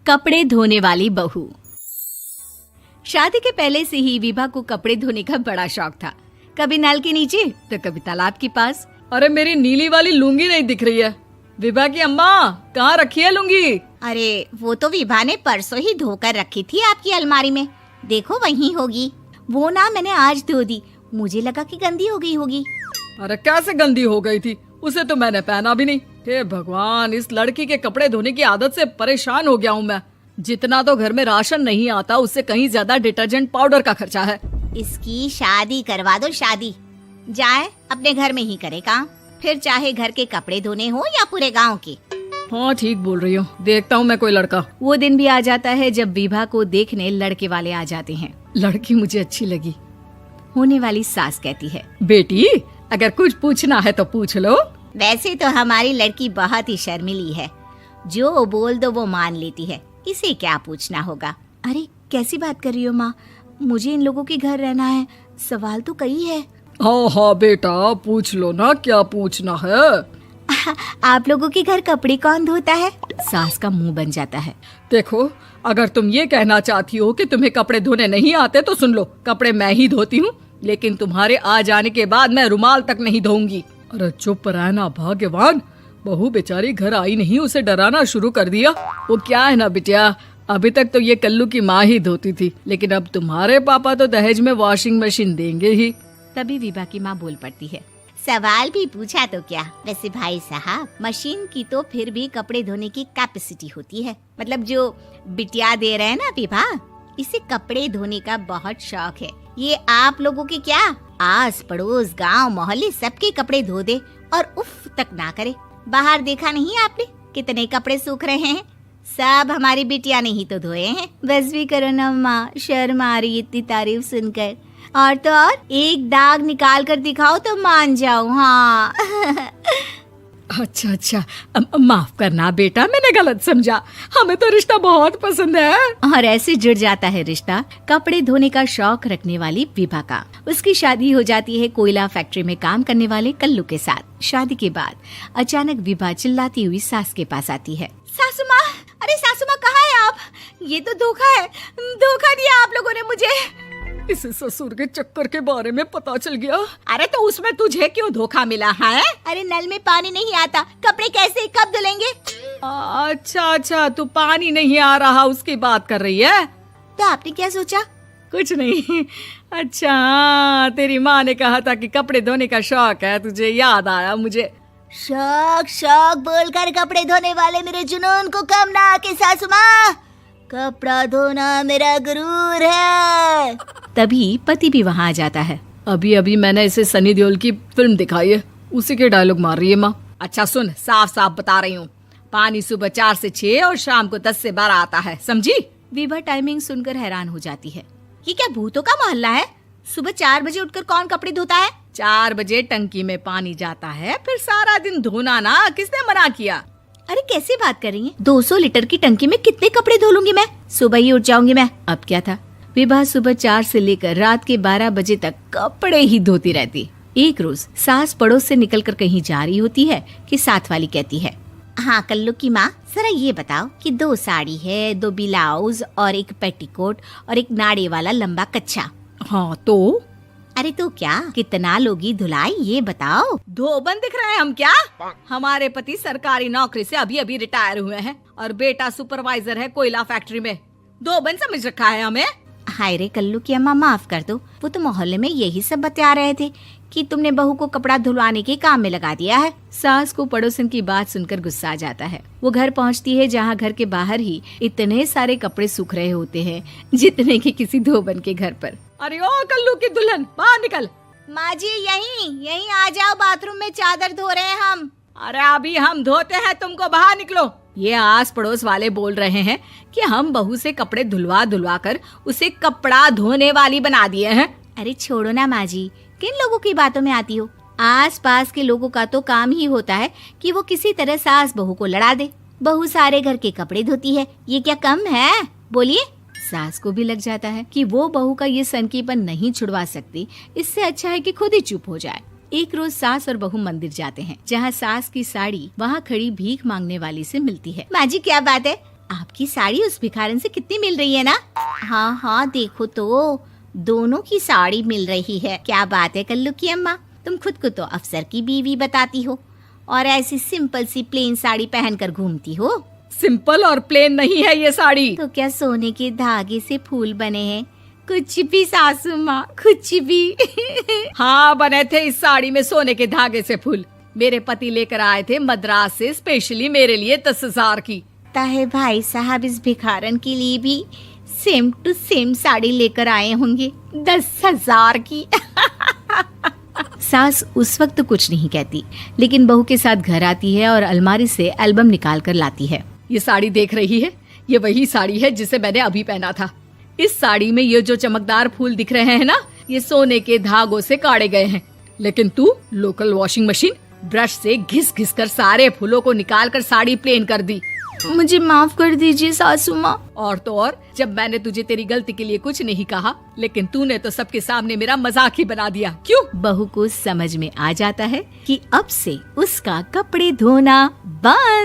कपड़े धोने वाली बहू। शादी के पहले से ही विभा को कपड़े धोने का बड़ा शौक था। कभी नल के नीचे तो कभी तालाब के पास। अरे मेरी नीली वाली लुंगी नहीं दिख रही है। विभा की अम्मा, कहाँ रखी है लुंगी? अरे वो तो विभा ने परसों ही धोकर रखी थी आपकी अलमारी में, देखो वहीं होगी। वो ना मैंने आज धो दी, मुझे लगा कि गंदी हो गई होगी। अरे कैसे गंदी हो गई थी? उसे तो मैंने पहना भी नहीं। हे भगवान, इस लड़की के कपड़े धोने की आदत से परेशान हो गया हूँ मैं। जितना तो घर में राशन नहीं आता, उससे कहीं ज्यादा डिटर्जेंट पाउडर का खर्चा है। इसकी शादी करवा दो, शादी जाए अपने घर में ही करे काम, फिर चाहे घर के कपड़े धोने हो या पूरे गांव के। हाँ ठीक बोल रही हो, देखता हूँ मैं कोई लड़का। वो दिन भी आ जाता है जब विभा को देखने लड़के वाले आ जाते हैं। लड़की मुझे अच्छी लगी। होने वाली सास कहती है, बेटी अगर कुछ पूछना है तो पूछ लो। वैसे तो हमारी लड़की बहुत ही शर्मीली है, जो बोल दो वो मान लेती है, इसे क्या पूछना होगा। अरे कैसी बात कर रही हो माँ, मुझे इन लोगों के घर रहना है, सवाल तो कई है। हाँ हाँ बेटा, पूछ लो ना, क्या पूछना है। आप लोगों के घर कपड़े कौन धोता है? सास का मुंह बन जाता है। देखो, अगर तुम ये कहना चाहती हो कि तुम्हें कपड़े धोने नहीं आते तो सुन लो, कपड़े मैं ही धोती हूँ, लेकिन तुम्हारे आ जाने के बाद मैं रुमाल तक नहीं धोऊंगी। अरे चुप रहना भाग्यवान, बहू बेचारी घर आई नहीं, उसे डराना शुरू कर दिया। वो क्या है ना बिटिया, अभी तक तो ये कल्लू की माँ ही धोती थी, लेकिन अब तुम्हारे पापा तो दहेज में वॉशिंग मशीन देंगे ही। तभी विभा की माँ बोल पड़ती है, सवाल भी पूछा तो क्या। वैसे भाई साहब, मशीन की तो फिर भी कपड़े धोने की कैपेसिटी होती है। मतलब जो बिटिया दे रहे हैं ना विभा, इसे कपड़े धोने का बहुत शौक है। ये आप लोगों के क्या, आस पड़ोस गांव मोहल्ले सबके कपड़े धो दे और उफ तक ना करे। बाहर देखा नहीं आपने कितने कपड़े सूख रहे हैं? सब हमारी बिटिया ने ही तो धोए हैं। बस भी करो ना माँ, शर्म आ रही इतनी तारीफ सुनकर। और तो और एक दाग निकाल कर दिखाओ तो मान जाऊँ। हाँ अच्छा, माफ करना बेटा, मैंने गलत समझा। हमें तो रिश्ता बहुत पसंद है। और ऐसे जुड़ जाता है रिश्ता कपड़े धोने का शौक रखने वाली विभा का। उसकी शादी हो जाती है कोयला फैक्ट्री में काम करने वाले कल्लू के साथ। शादी के बाद अचानक विभा चिल्लाती हुई सास के पास आती है। सासू माँ, अरे सासू माँ कहाँ है आप? ये तो धोखा है, धोखा दिया आप लोगों ने मुझे। इसे ससुर के चक्कर के बारे में पता चल गया। अरे तो उसमें तुझे क्यों धोखा मिला है? अरे नल में पानी नहीं आता, कपड़े कैसे कब धुलेंगे? अच्छा, तू पानी नहीं आ रहा उसकी बात कर रही है। तो आपने क्या सोचा? कुछ नहीं। अच्छा, तेरी माँ ने कहा था कि कपड़े धोने का शौक है, तुझे याद आया मुझे। शौक बोलकर कपड़े धोने वाले मेरे जुनून को कम ना आके सासू माँ, कपड़ा धोना मेरा गुरूर है। तभी पति भी वहाँ आ जाता है। अभी मैंने इसे सनी देओल की फिल्म दिखाई है, उसी के डायलॉग मार रही है माँ। अच्छा सुन, साफ साफ बता रही हूँ, पानी सुबह 4 से 6 और शाम को 10 से 12 आता है, समझी? विभा टाइमिंग सुनकर हैरान हो जाती है। ये क्या भूतों का मोहल्ला है? सुबह 4 बजे उठकर कौन कपड़े धोता है? 4 बजे टंकी में पानी जाता है, फिर सारा दिन धोना ना, किसने मना किया? अरे कैसी बात कर रही हैं? 200 लीटर की टंकी में कितने कपड़े धो लूंगी मैं? सुबह ही उठ जाऊंगी मैं। अब क्या था, विभा सुबह 4 से लेकर रात के 12 बजे तक कपड़े ही धोती रहती। एक रोज सास पड़ोस से निकलकर कहीं जा रही होती है कि साथ वाली कहती है, हाँ कल्लू की माँ, जरा ये बताओ कि 2 साड़ी है, 2 ब्लाउज और एक पेटीकोट और एक नाड़े वाला लंबा कच्छा। हाँ तो? अरे तो क्या, कितना लोगी धुलाई ये बताओ। धोबन दिख रहे हैं हम क्या? हमारे पति सरकारी नौकरी से अभी रिटायर हुए हैं और बेटा सुपरवाइजर है कोयला फैक्ट्री में। धोबन समझ रखा है हमें? हाय रे कल्लू की अम्मा, माफ कर दो, वो तो मोहल्ले में यही सब बता रहे थे कि तुमने बहू को कपड़ा धुलवाने के काम में लगा दिया है। सास को पड़ोसन की बात सुनकर गुस्सा आ जाता है। वो घर पहुंचती है जहां घर के बाहर ही इतने सारे कपड़े सूख रहे होते हैं जितने कि किसी धोबन के घर पर। अरे ओ कल्लू की दुल्हन, बाहर निकल। माँ जी यहीं आ जाओ, बाथरूम में चादर धो रहे हैं हम। अरे अभी हम धोते हैं, तुमको बाहर निकलो। ये आस पड़ोस वाले बोल रहे हैं कि हम बहू से कपड़े धुलवा कर उसे कपड़ा धोने वाली बना दिए हैं। अरे छोड़ो ना माँ जी, किन लोगों की बातों में आती हो? आस पास के लोगों का तो काम ही होता है कि वो किसी तरह सास बहू को लड़ा दे। बहू सारे घर के कपड़े धोती है, ये क्या कम है? बोलिए। सास को भी लग जाता है कि वो बहू का ये सनकीपन नहीं छुड़वा सकती, इससे अच्छा है कि खुद ही चुप हो जाए। एक रोज सास और बहू मंदिर जाते हैं, जहाँ सास की साड़ी वहाँ खड़ी भीख मांगने वाली से मिलती है। माँ जी क्या बात है, आपकी साड़ी उस भिखारन से कितनी मिल रही है ना? हाँ हाँ देखो तो दोनों की साड़ी मिल रही है। क्या बात है कल्लू की अम्मा, तुम खुद को तो अफसर की बीवी बताती हो और ऐसी सिंपल सी प्लेन साड़ी पहनकर घूमती हो। सिंपल और प्लेन नहीं है ये साड़ी। तो क्या सोने के धागे से फूल बने हैं? कुछ भी सासू माँ, कुछ भी। हाँ बने थे इस साड़ी में सोने के धागे से फूल। मेरे पति लेकर आए थे मद्रास से स्पेशली मेरे लिए 10,000 की। ताहे भाई साहब इस भिखारन के लिए भी सेम टू सेम साड़ी लेकर आए होंगे 10,000 की। सास उस वक्त कुछ नहीं कहती, लेकिन बहू के साथ घर आती है और अलमारी से एल्बम निकाल कर लाती है। ये साड़ी देख रही है, ये वही साड़ी है जिसे मैंने अभी पहना था। इस साड़ी में ये जो चमकदार फूल दिख रहे हैं ना, ये सोने के धागों से काढ़े गए हैं। लेकिन तू लोकल वॉशिंग मशीन ब्रश से घिस घिस कर सारे फूलों को निकाल कर साड़ी प्लेन कर दी। मुझे माफ कर दीजिए सासू माँ। और तो और, जब मैंने तुझे तेरी गलती के लिए कुछ नहीं कहा, लेकिन तूने तो सबके सामने मेरा मजाक ही बना दिया। क्यों? बहू को समझ में आ जाता है कि अब से उसका कपड़े धोना बंद।